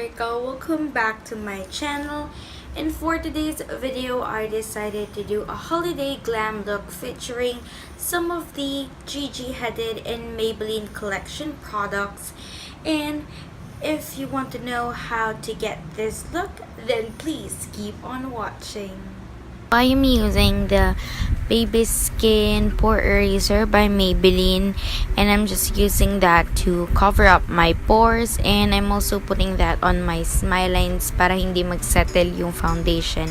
America, welcome back to my channel. And for today's video, I decided to do a holiday glam look featuring some of the Gigi Hadid and Maybelline collection products. And if you want to know how to get this look, then please keep on watching. I am using the Baby Skin Pore Eraser by Maybelline, and I'm just using that to cover up my pores, and I'm also putting that on my smile lines para hindi magsettle yung foundation.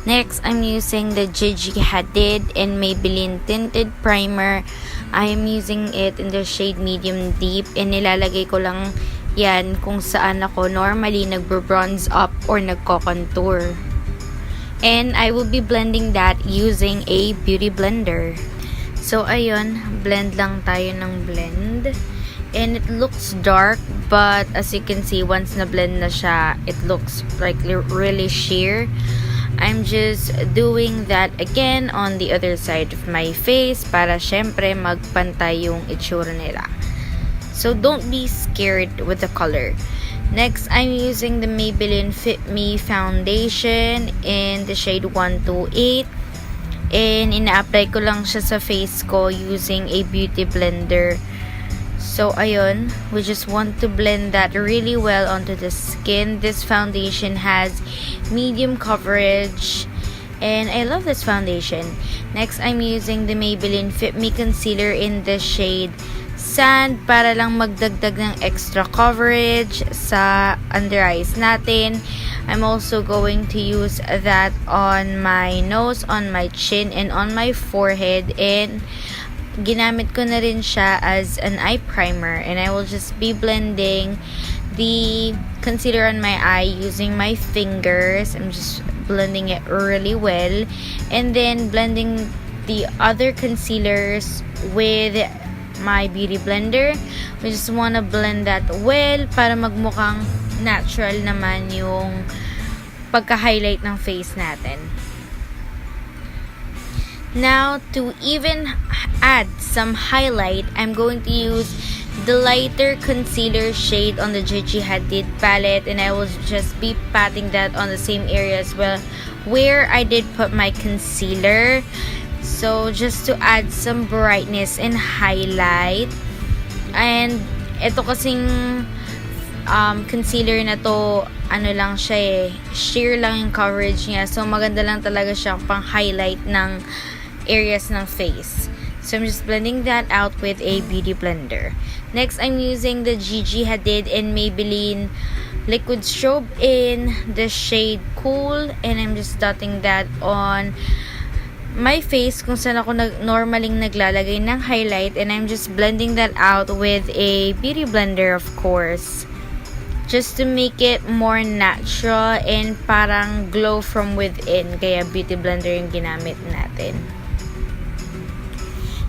Next, I'm using the Gigi Hadid and Maybelline Tinted Primer. I am using it in the shade Medium Deep, and nilalagay ko lang yan kung saan ako normally nagbo-bronze up or nagko-contour. And I will be blending that using a beauty blender. So, ayun, blend lang tayo ng blend. And it looks dark, but as you can see, once na-blend na siya, it looks like really sheer. I'm just doing that again on the other side of my face para syempre magpantay yung itsura nila. So, don't be scared with the color. Next, I'm using the Maybelline Fit Me Foundation in the shade 128. And ina-apply ko lang siya sa face ko using a beauty blender. So, ayun. We just want to blend that really well onto the skin. This foundation has medium coverage. And I love this foundation. Next, I'm using the Maybelline Fit Me Concealer in the shade Sand para lang magdagdag ng extra coverage sa under eyes natin. I'm also going to use that on my nose, on my chin, and on my forehead. And ginamit ko na rin siya as an eye primer. And I will just be blending the concealer on my eye using my fingers. I'm just blending it really well. And then blending the other concealers with my beauty blender. We just wanna blend that well para magmukhang natural naman yung pagka-highlight ng face natin. Now, to even add some highlight, I'm going to use the lighter concealer shade on the Gigi Hadid palette, and I will just be patting that on the same area as well where I did put my concealer. So, just to add some brightness and highlight. And, ito kasing concealer na to, ano lang siya sheer lang yung coverage niya. So, maganda lang talaga siya pang highlight ng areas ng face. So, I'm just blending that out with a beauty blender. Next, I'm using the Gigi Hadid and Maybelline Liquid Strobe in the shade Cool. And I'm just dotting that on my face kung saan ako normaling naglalagay ng highlight, and I'm just blending that out with a beauty blender, of course, just to make it more natural and parang glow from within, kaya beauty blender yung ginamit natin.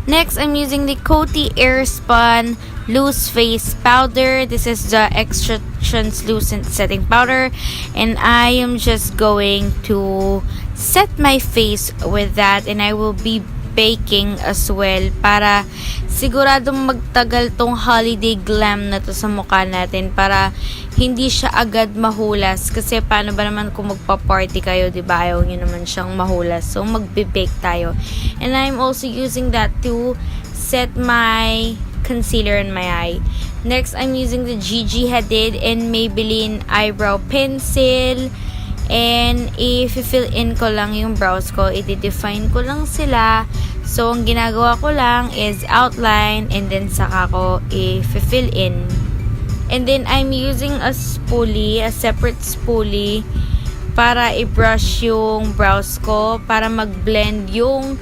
Next, I'm using the Coty Airspun Loose Face Powder. This is the extra translucent setting powder, and I am just going to set my face with that, and I will be baking as well para siguradong magtagal tong holiday glam na to sa mukha natin para hindi siya agad mahulas, kasi paano ba naman kung magpa-party kayo, diba? Ayaw nyo naman siyang mahulas, so magbe-bake tayo. And I'm also using that to set my concealer in my eye. Next, I'm using the Gigi Hadid and Maybelline Eyebrow Pencil. And i-fill in ko lang yung brows ko. I-define ko lang sila. So, ang ginagawa ko lang is outline, and then saka ko i-fill in. And then, I'm using a spoolie, a separate spoolie, para i-brush yung brows ko, para mag-blend yung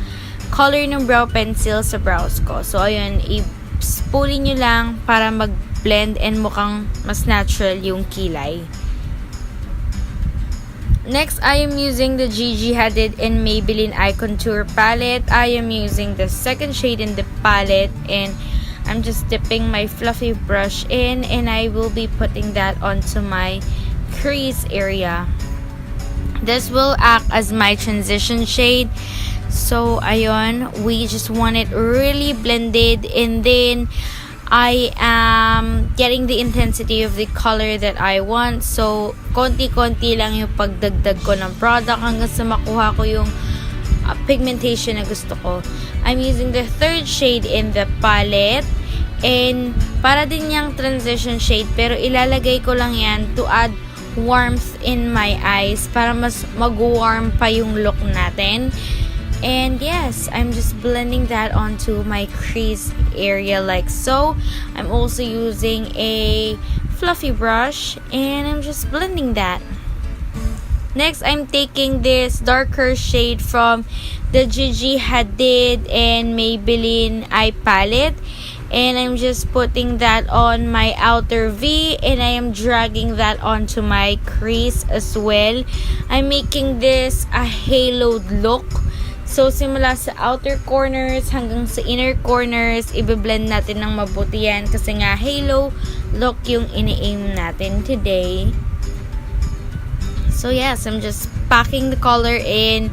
color ng brow pencil sa brows ko. So, ayun, i-spoolie nyo lang para mag-blend and mukhang mas natural yung kilay. Next, I am using the Gigi Hadid and Maybelline Eye Contour Palette. I am using the second shade in the palette, and I'm just dipping my fluffy brush in, and I will be putting that onto my crease area. This will act as my transition shade. So, ayun, we just want it really blended, and then I am getting the intensity of the color that I want. So, konti-konti lang yung pagdagdag ko ng product hanggang sa makuha ko yung pigmentation na gusto ko. I'm using the third shade in the palette. And para din yung transition shade, pero ilalagay ko lang yan to add warmth in my eyes para mas mag-warm pa yung look natin. And yes, I'm just blending that onto my crease area like so. I'm also using a fluffy brush and I'm just blending that. Next, I'm taking this darker shade from the Gigi Hadid and Maybelline eye palette. And I'm just putting that on my outer V and I am dragging that onto my crease as well. I'm making this a haloed look. So, simula sa outer corners hanggang sa inner corners, i-blend natin ng mabuti yan kasi nga halo look yung ini-aim natin today. So, yes, I'm just packing the color in,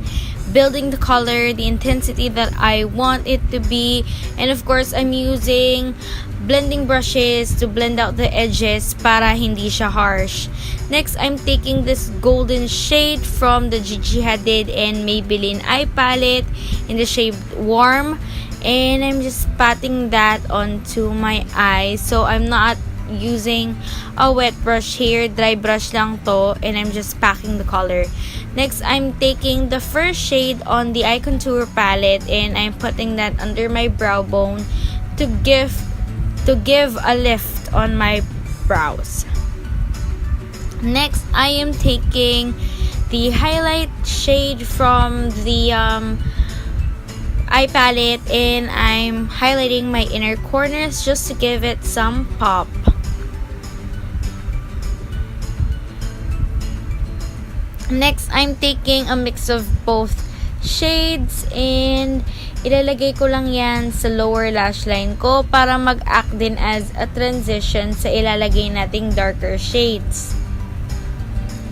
building the color, the intensity that I want it to be. And of course, I'm using blending brushes to blend out the edges para hindi siya harsh. Next, I'm taking this golden shade from the Gigi Hadid and Maybelline eye palette in the shade Warm. And I'm just patting that onto my eyes. So, I'm not using a wet brush here. Dry brush lang to. And I'm just packing the color. Next, I'm taking the first shade on the eye contour palette. And I'm putting that under my brow bone to give a lift on my brows. Next, I am taking the highlight shade from the eye palette and I'm highlighting my inner corners just to give it some pop. Next, I'm taking a mix of both shades and ilalagay ko lang yan sa lower lash line ko para mag-act din as a transition sa ilalagay nating darker shades.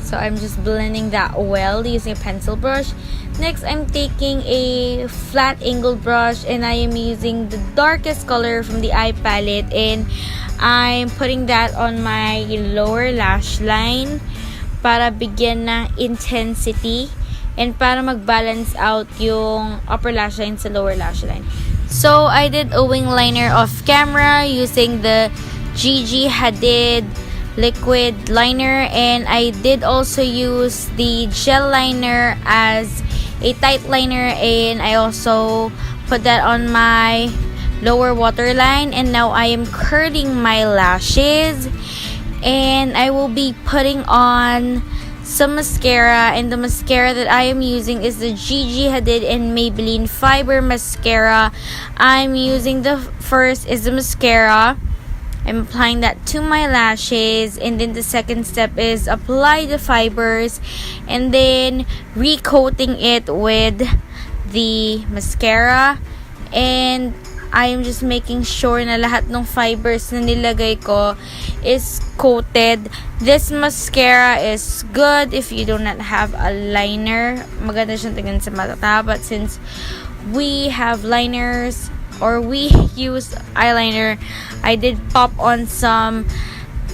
So, I'm just blending that well using a pencil brush. Next, I'm taking a flat angled brush and I am using the darkest color from the eye palette and I'm putting that on my lower lash line para bigyan ng intensity and para mag-balance out yung upper lash line sa lower lash line. So, I did a wing liner off camera using the Gigi Hadid liquid liner and I did also use the gel liner as a tight liner and I also put that on my lower waterline and now I am curling my lashes and I will be putting on some mascara and the mascara that I am using is the Gigi Hadid and Maybelline Fiber Mascara. I'm using the first is the mascara. I'm applying that to my lashes and then the second step is apply the fibers and then recoating it with the mascara and I am just making sure na lahat ng fibers na nilagay ko is coated. This mascara is good if you do not have a liner. Maganda siyang tingnan sa mata but since we have liners or we use eyeliner, I did pop on some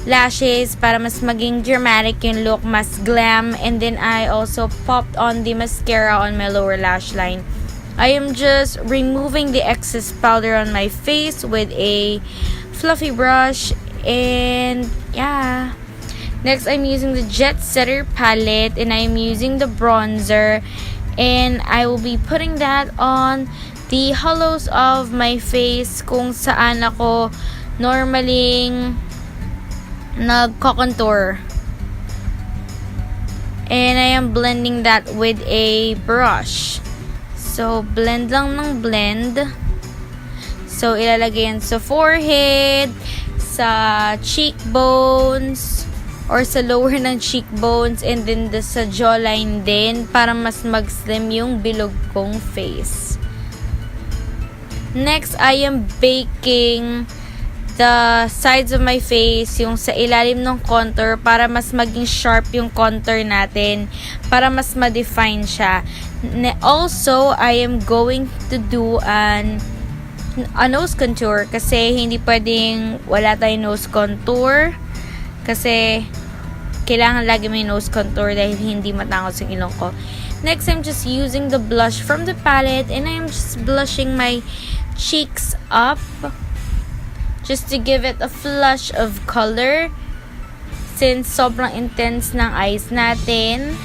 lashes para mas maging dramatic yung look, mas glam, and then I also popped on the mascara on my lower lash line. I am just removing the excess powder on my face with a fluffy brush and yeah. Next, I'm using the Jet Setter palette and I'm using the bronzer and I will be putting that on the hollows of my face kung saan ako normaling nagko-contour. And I am blending that with a brush. So, blend lang ng blend. So, ilalagay yan sa forehead, sa cheekbones, or sa lower ng cheekbones, and then sa jawline din, para mas mag-slim yung bilog kong face. Next, I am baking the sides of my face, yung sa ilalim ng contour, para mas maging sharp yung contour natin, para mas ma-define siya. Also, I am going to do an a nose contour kasi hindi pwedeng wala tayong nose contour kasi kailangan lagi may nose contour dahil hindi matangos yung ilong ko. Next, I'm just using the blush from the palette and I'm just blushing my cheeks up just to give it a flush of color since sobrang intense ng eyes natin.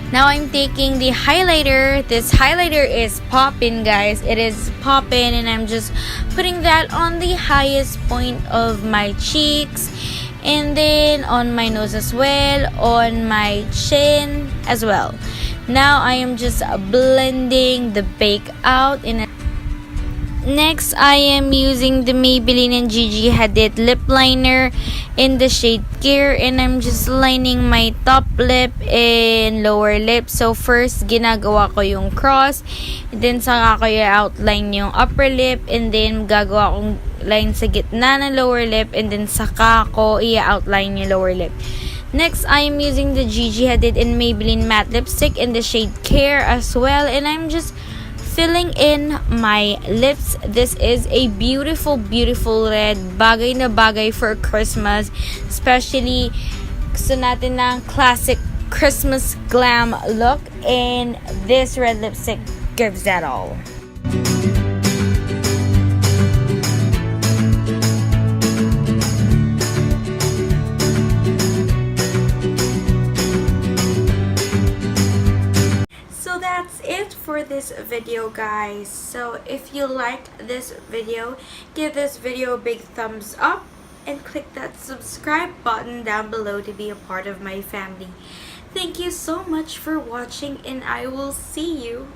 Now I'm taking the highlighter. This highlighter is poppin', guys. It is poppin', and I'm just putting that on the highest point of my cheeks, and then on my nose as well, on my chin as well. Now I am just blending the bake out in a Next, I am using the Maybelline and Gigi Hadid lip liner in the shade Khair, and I'm just lining my top lip and lower lip. So first, ginagawa ko yung cross, and then saka ko i-outline yung upper lip, and then gagawa kong line sa gitna ng lower lip, and then saka ko i-outline yung lower lip. Next, I am using the Gigi Hadid and Maybelline matte lipstick in the shade Khair as well, and I'm just filling in my lips. This is a beautiful, beautiful red. Bagay na bagay for Christmas. Especially, gusto natin ng classic Christmas glam look. And this red lipstick gives that all. That's it for this video, guys. So if you liked this video, give this video a big thumbs up and click that subscribe button down below to be a part of my family. Thank you so much for watching, and I will see you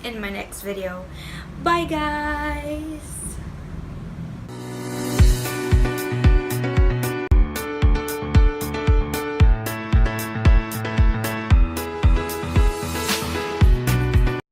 in my next video. Bye, guys.